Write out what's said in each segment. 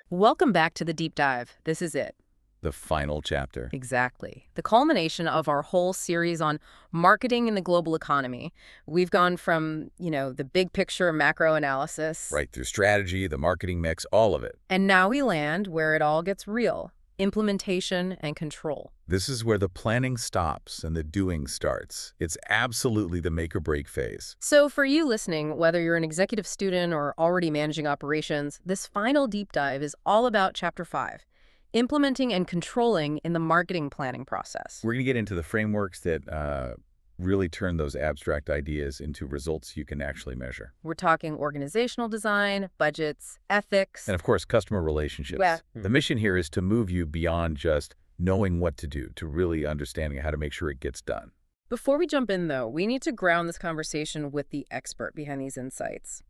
Welcome back to the deep dive. This is it. The final chapter. Exactly. The culmination of our whole series on marketing in the global economy. We've gone from, the big picture macro analysis. Right, through strategy, the marketing mix, all of it. And now we land where it all gets real. Implementation and control. This is where the planning stops and the doing starts. It's absolutely the make or break phase. So for you listening, whether you're an executive student or already managing operations, this final deep dive is all about Chapter 5. Implementing and controlling in the marketing planning process. We're going to get into the frameworks that really turn those abstract ideas into results you can actually measure. We're talking organizational design, budgets, ethics. And of course, customer relationships. Yeah. The mission here is to move you beyond just knowing what to do to really understanding how to make sure it gets done. Before we jump in, though, we need to ground this conversation with the expert behind these insights.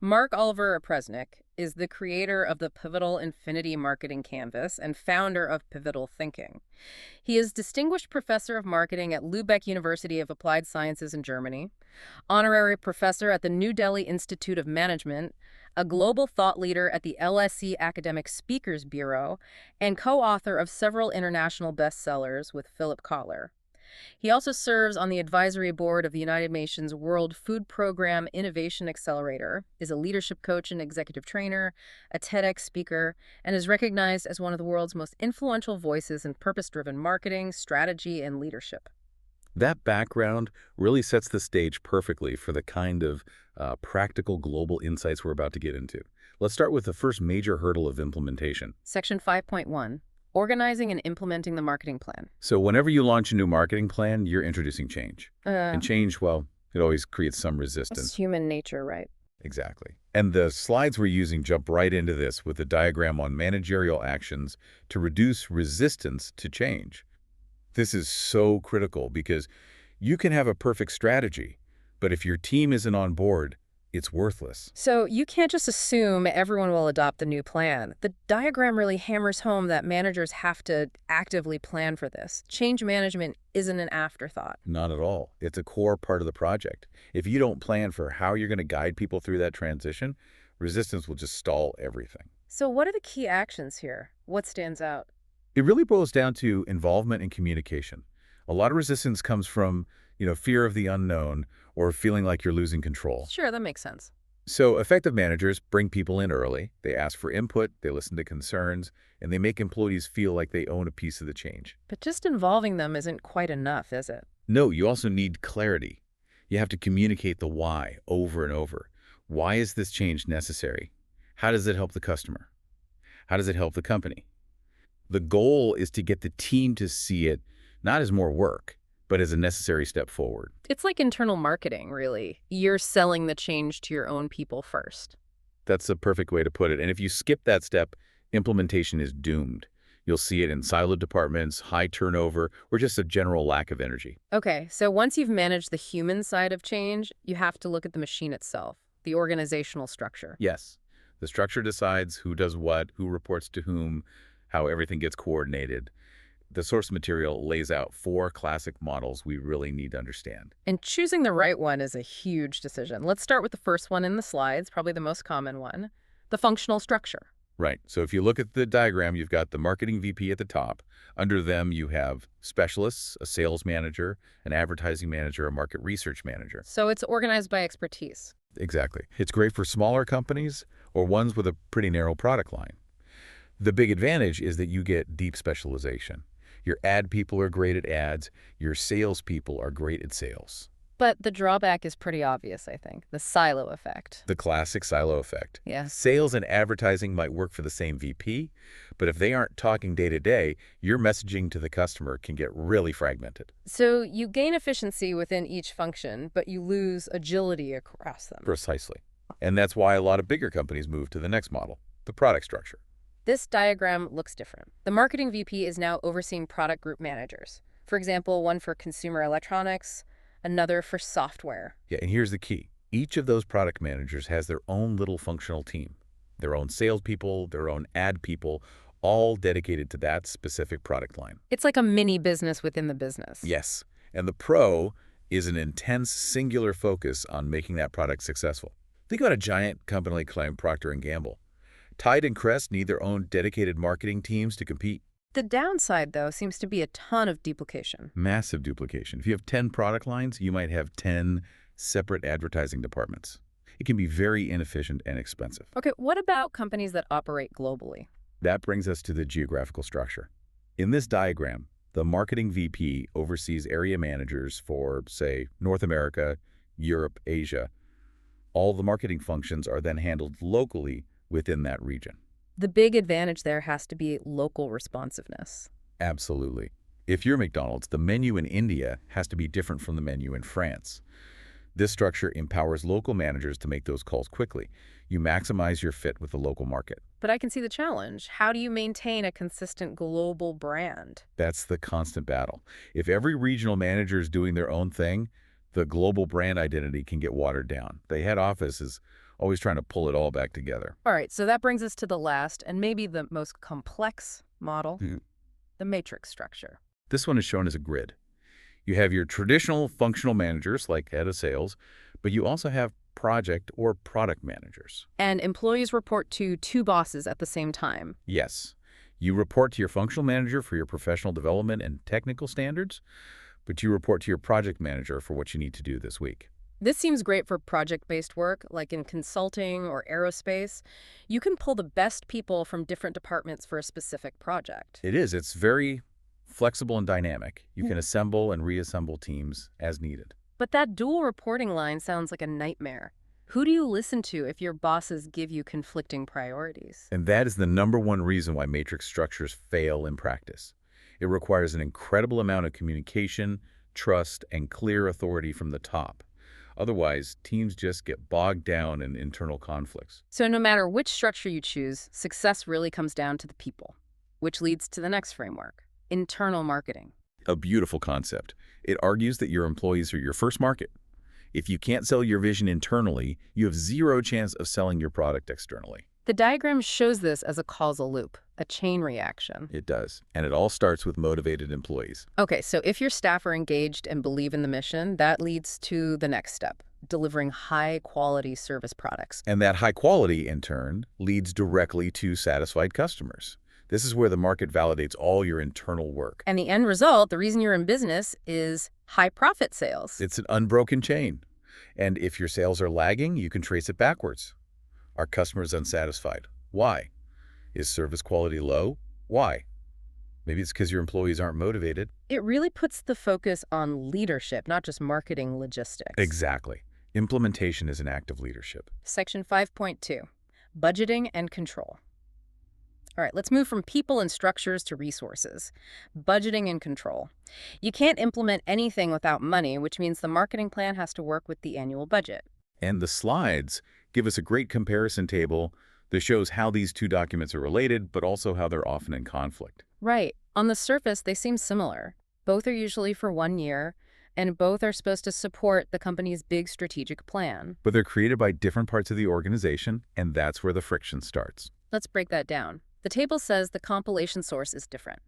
Marc Opresnik is the creator of the Pivotal Infinity Marketing Canvas and founder of Pivotal Thinking. He is Distinguished Professor of Marketing at Lübeck University of Applied Sciences in Germany, Honorary Professor at the New Delhi Institute of Management, a global thought leader at the LSE Academic Speakers Bureau, and co-author of several international bestsellers with Philip Kotler. He also serves on the advisory board of the United Nations World Food Program Innovation Accelerator, is a leadership coach and executive trainer, a TEDx speaker, and is recognized as one of the world's most influential voices in purpose-driven marketing, strategy, and leadership. That background really sets the stage perfectly for the kind of practical global insights we're about to get into. Let's start with the first major hurdle of implementation. Section 5.1. Organizing and implementing the marketing plan. So whenever you launch a new marketing plan, you're introducing change. And change, well, it always creates some resistance. It's human nature, right? Exactly. And the slides we're using jump right into this with a diagram on managerial actions to reduce resistance to change. This is so critical because you can have a perfect strategy, but if your team isn't on board, it's worthless. So you can't just assume everyone will adopt the new plan. The diagram really hammers home that managers have to actively plan for this. Change management isn't an afterthought. Not at all. It's a core part of the project. If you don't plan for how you're going to guide people through that transition, resistance will just stall everything. So what are the key actions here? What stands out? It really boils down to involvement and communication. A lot of resistance comes from, fear of the unknown or feeling like you're losing control. Sure, that makes sense. So effective managers bring people in early, they ask for input, they listen to concerns, and they make employees feel like they own a piece of the change. But just involving them isn't quite enough, is it? No, you also need clarity. You have to communicate the why over and over. Why is this change necessary? How does it help the customer? How does it help the company? The goal is to get the team to see it not as more work, but as a necessary step forward. It's like internal marketing, really. You're selling the change to your own people first. That's a perfect way to put it. And if you skip that step, implementation is doomed. You'll see it in siloed departments, high turnover, or just a general lack of energy. Okay, so once you've managed the human side of change, you have to look at the machine itself, the organizational structure. Yes. The structure decides who does what, who reports to whom, how everything gets coordinated. The source material lays out 4 classic models we really need to understand. And choosing the right one is a huge decision. Let's start with the first one in the slides, probably the most common one, the functional structure. Right. So if you look at the diagram, you've got the marketing VP at the top. Under them, you have specialists, a sales manager, an advertising manager, a market research manager. So it's organized by expertise. Exactly. It's great for smaller companies or ones with a pretty narrow product line. The big advantage is that you get deep specialization. Your ad people are great at ads. Your salespeople are great at sales. But the drawback is pretty obvious, I think. The silo effect. The classic silo effect. Yeah. Sales and advertising might work for the same VP, but if they aren't talking day to day, your messaging to the customer can get really fragmented. So you gain efficiency within each function, but you lose agility across them. Precisely. And that's why a lot of bigger companies move to the next model, the product structure. This diagram looks different. The marketing VP is now overseeing product group managers. For example, one for consumer electronics, another for software. Yeah, and here's the key. Each of those product managers has their own little functional team, their own salespeople, their own ad people, all dedicated to that specific product line. It's like a mini business within the business. Yes, and the pro is an intense, singular focus on making that product successful. Think about a giant company like Procter & Gamble. Tide and Crest need their own dedicated marketing teams to compete. The downside, though, seems to be a ton of duplication. Massive duplication. If you have 10 product lines, you might have 10 separate advertising departments. It can be very inefficient and expensive. Okay, what about companies that operate globally? That brings us to the geographical structure. In this diagram, the marketing VP oversees area managers for, say, North America, Europe, Asia. All the marketing functions are then handled locally within that region. The big advantage there has to be local responsiveness. Absolutely. If you're McDonald's, the menu in India has to be different from the menu in France. This structure empowers local managers to make those calls quickly. You maximize your fit with the local market. But I can see the challenge. How do you maintain a consistent global brand? That's the constant battle. If every regional manager is doing their own thing, the global brand identity can get watered down. The head office is always trying to pull it all back together. All right, so that brings us to the last and maybe the most complex model, the matrix structure. This one is shown as a grid. You have your traditional functional managers like head of sales, but you also have project or product managers. And employees report to two bosses at the same time. Yes. You report to your functional manager for your professional development and technical standards, but you report to your project manager for what you need to do this week. This seems great for project-based work, like in consulting or aerospace. You can pull the best people from different departments for a specific project. It is. It's very flexible and dynamic. You can assemble and reassemble teams as needed. But that dual reporting line sounds like a nightmare. Who do you listen to if your bosses give you conflicting priorities? And that is the #1 reason why matrix structures fail in practice. It requires an incredible amount of communication, trust, and clear authority from the top. Otherwise, teams just get bogged down in internal conflicts. So no matter which structure you choose, success really comes down to the people, which leads to the next framework, internal marketing. A beautiful concept. It argues that your employees are your first market. If you can't sell your vision internally, you have zero chance of selling your product externally. The diagram shows this as a causal loop, a chain reaction. It does. And it all starts with motivated employees. Okay, so if your staff are engaged and believe in the mission, that leads to the next step, delivering high-quality service products. And that high quality, in turn, leads directly to satisfied customers. This is where the market validates all your internal work. And the end result, the reason you're in business, is high-profit sales. It's an unbroken chain. And if your sales are lagging, you can trace it backwards. Are customers unsatisfied? Why? Is service quality low? Why? Maybe it's because your employees aren't motivated. It really puts the focus on leadership, not just marketing logistics. Exactly. Implementation is an act of leadership. Section 5.2, budgeting and control. All right, let's move from people and structures to resources. Budgeting and control. You can't implement anything without money, which means the marketing plan has to work with the annual budget. And the slides give us a great comparison table that shows how these two documents are related, but also how they're often in conflict. Right. On the surface, they seem similar. Both are usually for 1 year, and both are supposed to support the company's big strategic plan. But they're created by different parts of the organization, and that's where the friction starts. Let's break that down. The table says the compilation source is different.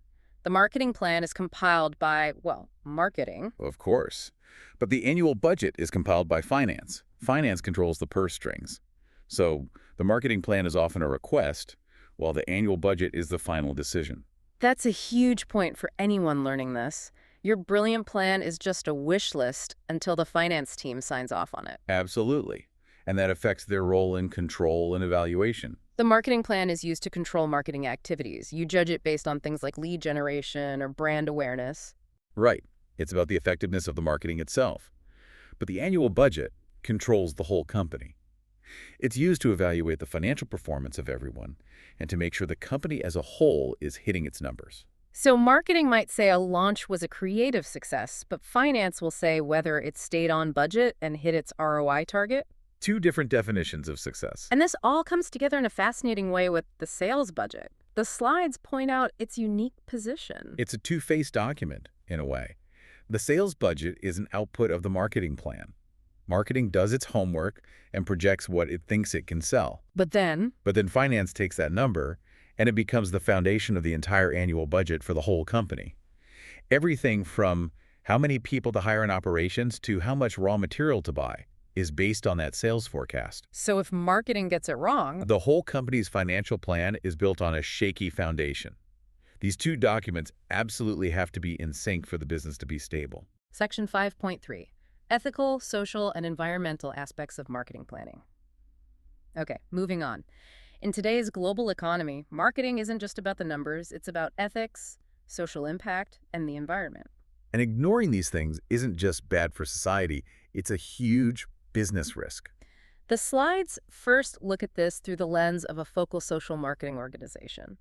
The marketing plan is compiled by, well, marketing. Of course. But the annual budget is compiled by finance. Finance controls the purse strings. So the marketing plan is often a request, while the annual budget is the final decision. That's a huge point for anyone learning this. Your brilliant plan is just a wish list until the finance team signs off on it. Absolutely. And that affects their role in control and evaluation. The marketing plan is used to control marketing activities. You judge it based on things like lead generation or brand awareness. Right. It's about the effectiveness of the marketing itself. But the annual budget controls the whole company. It's used to evaluate the financial performance of everyone and to make sure the company as a whole is hitting its numbers. So marketing might say a launch was a creative success, but finance will say whether it stayed on budget and hit its ROI target. Two different definitions of success. And this all comes together in a fascinating way with the sales budget. The slides point out its unique position. It's a two-faced document, in a way. The sales budget is an output of the marketing plan. Marketing does its homework and projects what it thinks it can sell. But then finance takes that number, and it becomes the foundation of the entire annual budget for the whole company. Everything from How many people to hire in operations to how much raw material to buy is based on that sales forecast. So if marketing gets it wrong, The whole company's financial plan is built on a shaky foundation. These two documents absolutely have to be in sync for the business to be stable. Section 5.3, ethical, social, and environmental aspects of marketing planning. Okay, moving on. In today's global economy, marketing isn't just about the numbers, it's about ethics, social impact, and the environment. And ignoring these things isn't just bad for society, it's a huge business risk. The slides first look at this through the lens of a focal social marketing organization.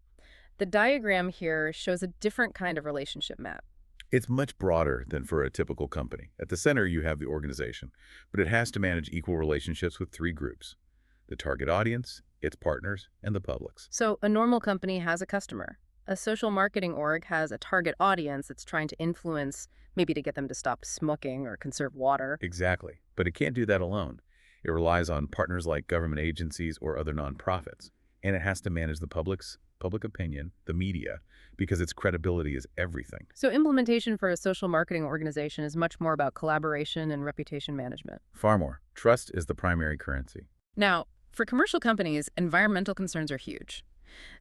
The diagram here shows a different kind of relationship map. It's much broader than for a typical company. At the center, you have the organization, but it has to manage equal relationships with three groups: the target audience, its partners, and the publics. So a normal company has a customer. A social marketing org has a target audience it's trying to influence, maybe to get them to stop smoking or conserve water. Exactly, but it can't do that alone. It relies on partners like government agencies or other nonprofits, and it has to manage the public opinion, the media, because its credibility is everything. So implementation for a social marketing organization is much more about collaboration and reputation management. Far more. Trust is the primary currency. Now, for commercial companies, environmental concerns are huge.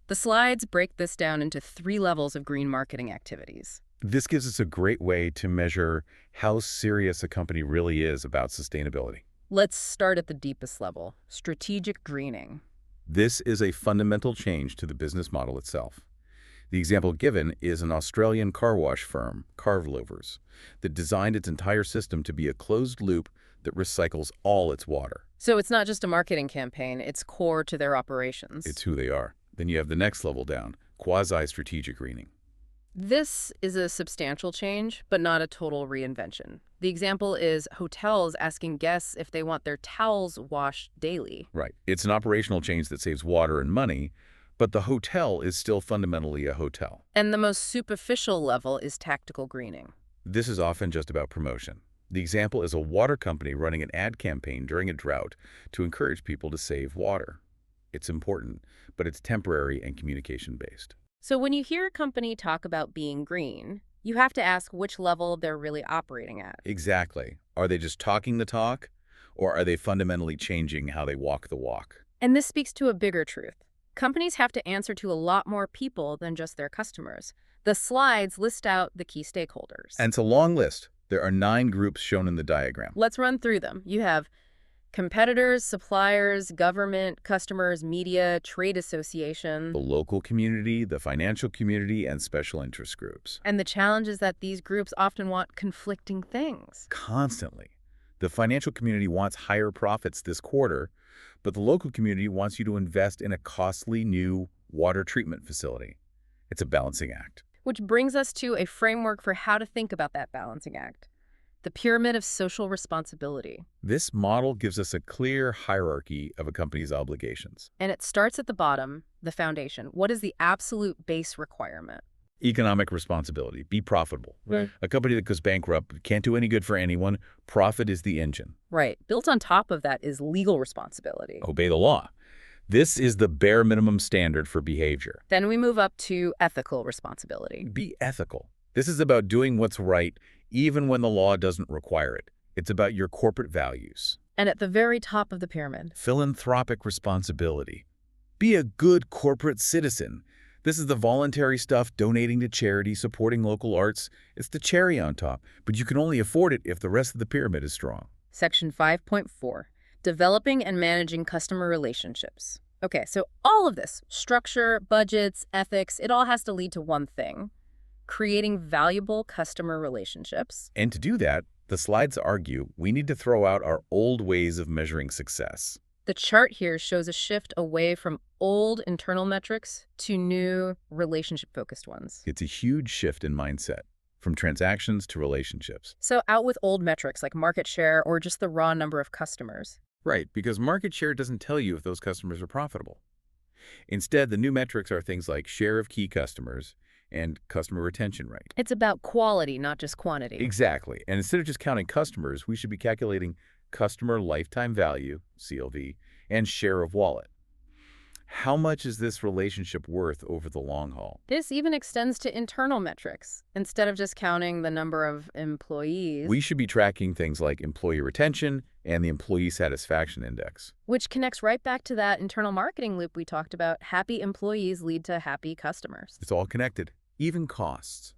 The slides break this down into 3 levels of green marketing activities. This gives us a great way to measure how serious a company really is about sustainability. Let's start at the deepest level, strategic greening. This is a fundamental change to the business model itself. The example given is an Australian car wash firm, Carvelovers, that designed its entire system to be a closed loop that recycles all its water. So it's not just a marketing campaign, it's core to their operations. It's who they are. Then you have the next level down, quasi-strategic greening. This is a substantial change, but not a total reinvention. The example is hotels asking guests if they want their towels washed daily. Right. It's an operational change that saves water and money, but the hotel is still fundamentally a hotel. And the most superficial level is tactical greening. This is often just about promotion. The example is a water company running an ad campaign during a drought to encourage people to save water. It's important, but it's temporary and communication-based. So when you hear a company talk about being green, you have to ask which level they're really operating at. Exactly. Are they just talking the talk, or are they fundamentally changing how they walk the walk? And this speaks to a bigger truth. Companies have to answer to a lot more people than just their customers. The slides list out the key stakeholders. And it's a long list. There are 9 groups shown in the diagram. Let's run through them. You have competitors, suppliers, government, customers, media, trade association. The local community, the financial community, and special interest groups. And the challenge is that these groups often want conflicting things. Constantly. The financial community wants higher profits this quarter, but the local community wants you to invest in a costly new water treatment facility. It's a balancing act. Which brings us to a framework for how to think about that balancing act. The pyramid of social responsibility. This model gives us a clear hierarchy of a company's obligations. And it starts at the bottom, the foundation. What is the absolute base requirement? Economic responsibility. Be profitable. Right. A company that goes bankrupt can't do any good for anyone. Profit is the engine. Right. Built on top of that is legal responsibility. Obey the law. This is the bare minimum standard for behavior. Then we move up to ethical responsibility. Be ethical. This is about doing what's right even when the law doesn't require it. It's about your corporate values. And at the very top of the pyramid, Philanthropic responsibility. Be a good corporate citizen. This is the voluntary stuff, donating to charity, supporting local arts. It's the cherry on top, but you can only afford it if the rest of the pyramid is strong. Section 5.4, developing and managing customer relationships. Okay, so all of this, structure, budgets, ethics, it all has to lead to one thing: creating valuable customer relationships. And to do that, the slides argue we need to throw out our old ways of measuring success. The chart here shows a shift away from old internal metrics to new relationship-focused ones. It's a huge shift in mindset, from transactions to relationships. So out with old metrics like market share or just the raw number of customers. Right, because market share doesn't tell you if those customers are profitable. Instead, the new metrics are things like share of key customers and customer retention rate. It's about quality, not just quantity. Exactly. And instead of just counting customers, we should be calculating customer lifetime value, CLV, and share of wallet. How much is this relationship worth over the long haul? This even extends to internal metrics. Instead of just counting the number of employees, We should be tracking things like employee retention and the employee satisfaction index. which connects right back to that internal marketing loop we talked about. Happy employees lead to happy customers. It's all connected, even costs.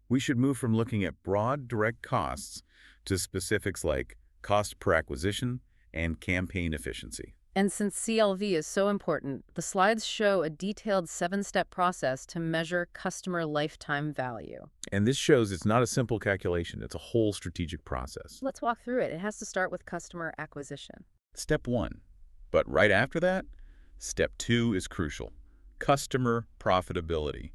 We should move from looking at broad direct costs to specifics like cost per acquisition and campaign efficiency. And since CLV is so important, the slides show a detailed 7-step process to measure customer lifetime value. And this shows it's not a simple calculation, it's a whole strategic process. Let's walk through it. It has to start with customer acquisition. Step 1. But right after that, step 2 is crucial. Customer profitability.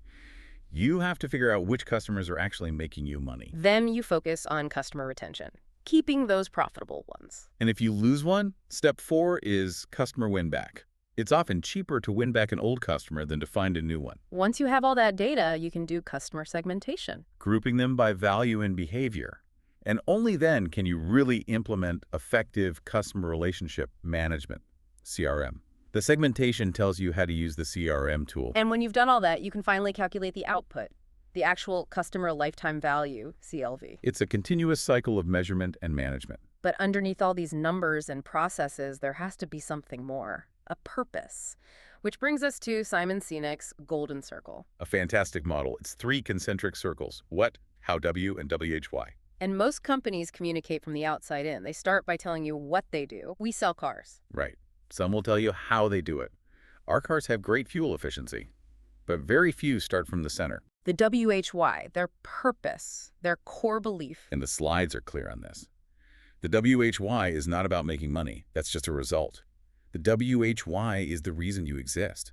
You have to figure out which customers are actually making you money. Then you focus on customer retention, keeping those profitable ones. And if you lose one, step 4 is customer win back. It's often cheaper to win back an old customer than to find a new one. Once you have all that data, you can do customer segmentation. Grouping them by value and behavior. And only then can you really implement effective customer relationship management, CRM. The segmentation tells you how to use the CRM tool. And when you've done all that, you can finally calculate the output, the actual customer lifetime value, CLV. It's a continuous cycle of measurement and management. But underneath all these numbers and processes, there has to be something more, a purpose. Which brings us to Simon Sinek's Golden Circle. A fantastic model. It's 3 concentric circles: what, how W, and WHY. And most companies communicate from the outside in. They start by telling you what they do. We sell cars. Right. Some will tell you how they do it. Our cars have great fuel efficiency, but very few start from the center. The WHY, their purpose, their core belief. And the slides are clear on this. The WHY is not about making money. That's just a result. The WHY is the reason you exist.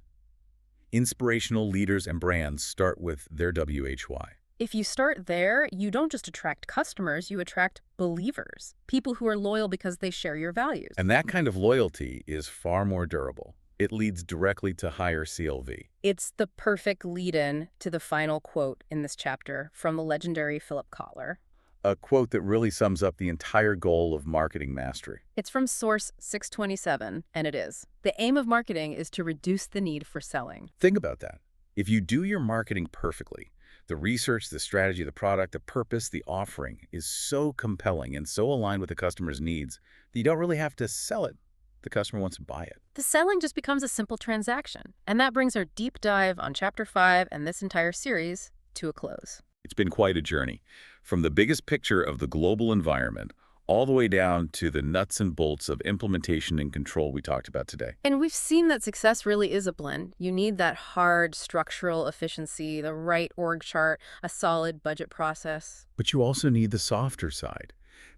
Inspirational leaders and brands start with their WHY. If you start there, you don't just attract customers, you attract believers, people who are loyal because they share your values. And that kind of loyalty is far more durable. It leads directly to higher CLV. It's the perfect lead-in to the final quote in this chapter from the legendary Philip Kotler. A quote that really sums up the entire goal of marketing mastery. It's from source 627, and it is: the aim of marketing is to reduce the need for selling. Think about that. If you do your marketing perfectly, the research, the strategy, the product, the purpose, the offering is so compelling and so aligned with the customer's needs that you don't really have to sell it. The customer wants to buy it. The selling just becomes a simple transaction. And that brings our deep dive on Chapter 5 and this entire series to a close. It's been quite a journey, from the biggest picture of the global environment all the way down to the nuts and bolts of implementation and control we talked about today. And we've seen that success really is a blend. You need that hard structural efficiency, the right org chart, a solid budget process. But you also need the softer side,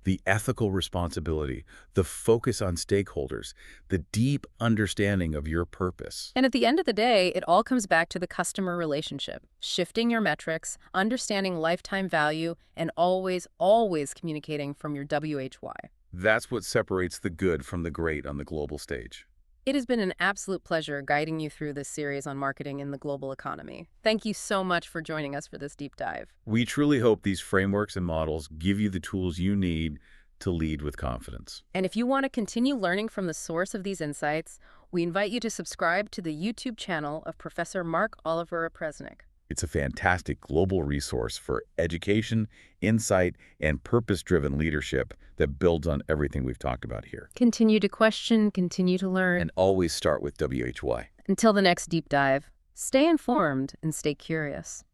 the ethical responsibility, the focus on stakeholders, the deep understanding of your purpose. And at the end of the day, it all comes back to the customer relationship, shifting your metrics, understanding lifetime value, and always communicating from your WHY. That's what separates the good from the great on the global stage. It has been an absolute pleasure guiding you through this series on marketing in the global economy. Thank you so much for joining us for this deep dive. We truly hope these frameworks and models give you the tools you need to lead with confidence. And if you want to continue learning from the source of these insights, we invite you to subscribe to the YouTube channel of Professor Marc Oliver Opresnik. It's a fantastic global resource for education, insight, and purpose-driven leadership that builds on everything we've talked about here. Continue to question, continue to learn. And always start with WHY. Until the next deep dive, stay informed and stay curious.